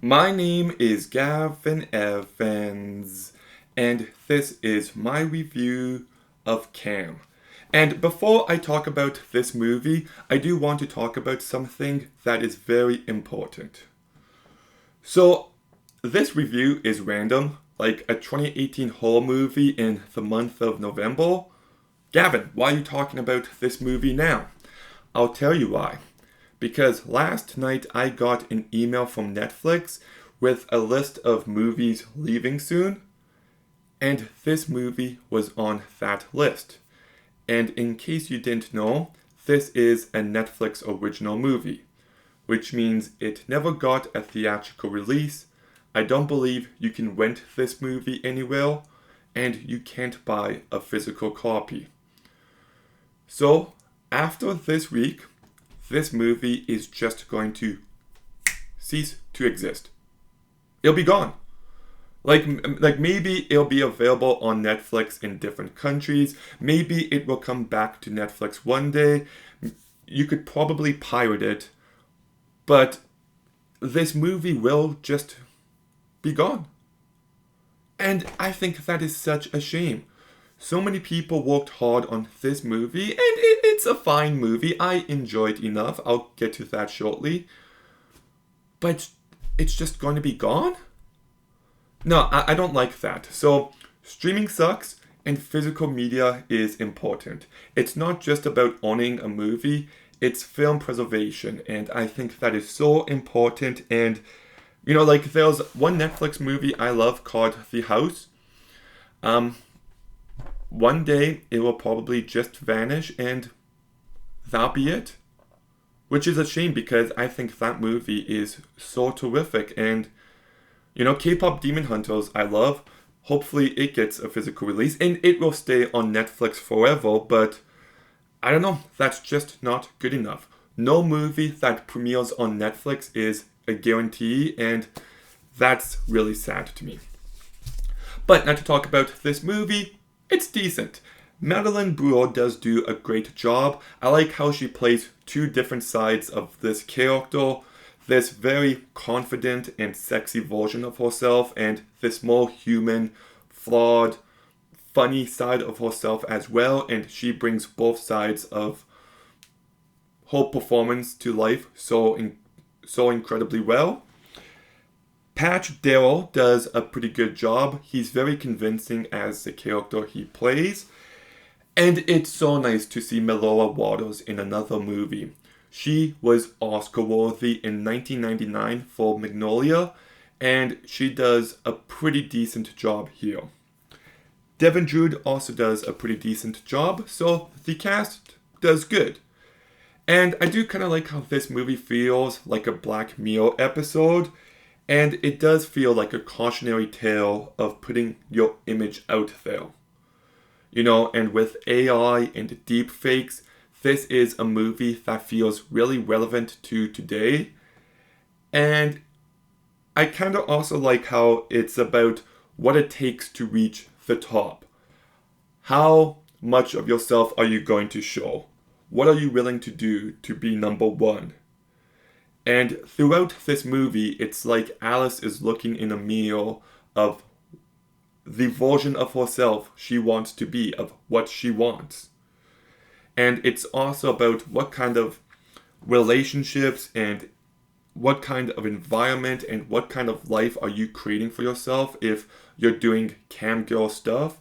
My name is Gavin Evans, and this is my review of Cam. And before I talk about this movie, I do want to talk about something that is very important. So, this review is random, like a 2018 horror movie in the month of November. Gavin, why are you talking about this movie now? I'll tell you why. Because last night I got an email from Netflix with a list of movies leaving soon, and this movie was on that list. And in case you didn't know, this is a Netflix original movie, which means it never got a theatrical release. I don't believe you can rent this movie anywhere, and you can't buy a physical copy. So, after this week, this movie is just going to cease to exist. It'll be gone. Like maybe it'll be available on Netflix in different countries. Maybe it will come back to Netflix one day. You could probably pirate it, but this movie will just be gone. And I think that is such a shame. So many people worked hard on this movie, and it's a fine movie. I enjoyed enough. I'll get to that shortly. But it's just going to be gone? No, I don't like that. So, streaming sucks, and physical media is important. It's not just about owning a movie, it's film preservation, and I think that is so important. And, there's one Netflix movie I love called The House. One day it will probably just vanish and that'll be it. Which is a shame because I think that movie is so terrific. And, K-pop Demon Hunters I love. Hopefully it gets a physical release and it will stay on Netflix forever. But I don't know, that's just not good enough. No movie that premieres on Netflix is a guarantee, and that's really sad to me. But not to talk about this movie. It's decent. Madeline Brewer does do a great job. I like how she plays two different sides of this character. This very confident and sexy version of herself, and this more human, flawed, funny side of herself as well. And she brings both sides of her performance to life so incredibly well. Patch Darrell does a pretty good job. He's very convincing as the character he plays. And it's so nice to see Melora Waters in another movie. She was Oscar worthy in 1999 for Magnolia, and she does a pretty decent job here. Devin Drude also does a pretty decent job, so the cast does good. And I do kind of like how this movie feels like a Black Mirror episode. And it does feel like a cautionary tale of putting your image out there. And with AI and deep fakes, this is a movie that feels really relevant to today. And I kind of also like how it's about what it takes to reach the top. How much of yourself are you going to show? What are you willing to do to be number one? And throughout this movie, it's like Alice is looking in a mirror of the version of herself she wants to be, of what she wants. And it's also about what kind of relationships and what kind of environment and what kind of life are you creating for yourself if you're doing cam girl stuff.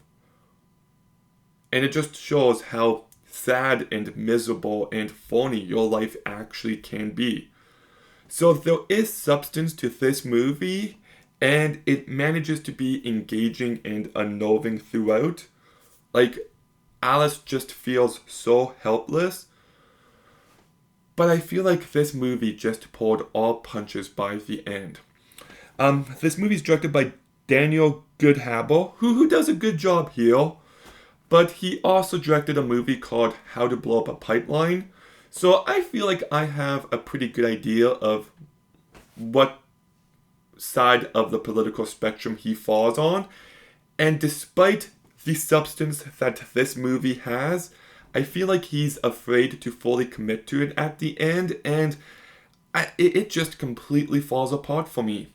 And it just shows how sad and miserable and phony your life actually can be. So there is substance to this movie, and it manages to be engaging and unnerving throughout. Like, Alice just feels so helpless. But I feel like this movie just pulled all punches by the end. This movie is directed by Daniel Goodhaber, who does a good job here. But he also directed a movie called How to Blow Up a Pipeline. So I feel like I have a pretty good idea of what side of the political spectrum he falls on. And despite the substance that this movie has, I feel like he's afraid to fully commit to it at the end, and it just completely falls apart for me.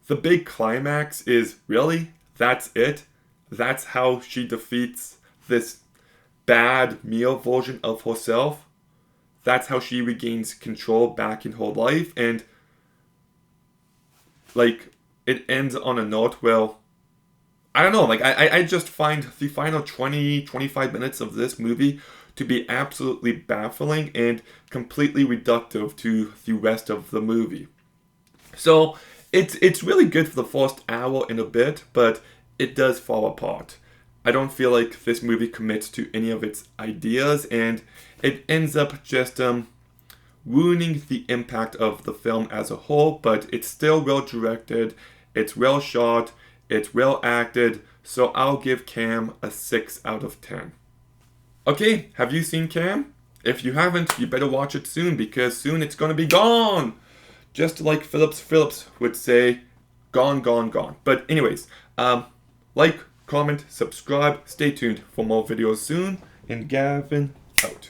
the big climax is really, that's it? That's how she defeats this bad Mia version of herself? That's how she regains control back in her life? And, like, it ends on a note, well, I don't know, like, I just find the final 20-25 minutes of this movie to be absolutely baffling and completely reductive to the rest of the movie. So, it's really good for the first hour and a bit, but it does fall apart. I don't feel like this movie commits to any of its ideas, and it ends up just ruining the impact of the film as a whole, but it's still well directed, it's well shot, it's well acted, so I'll give Cam a 6 out of 10. Okay, have you seen Cam? If you haven't, you better watch it soon, because soon it's gonna be gone! Just like Phillips would say, gone, gone, gone. But anyways, like, comment, subscribe, stay tuned for more videos soon, and Gavin out.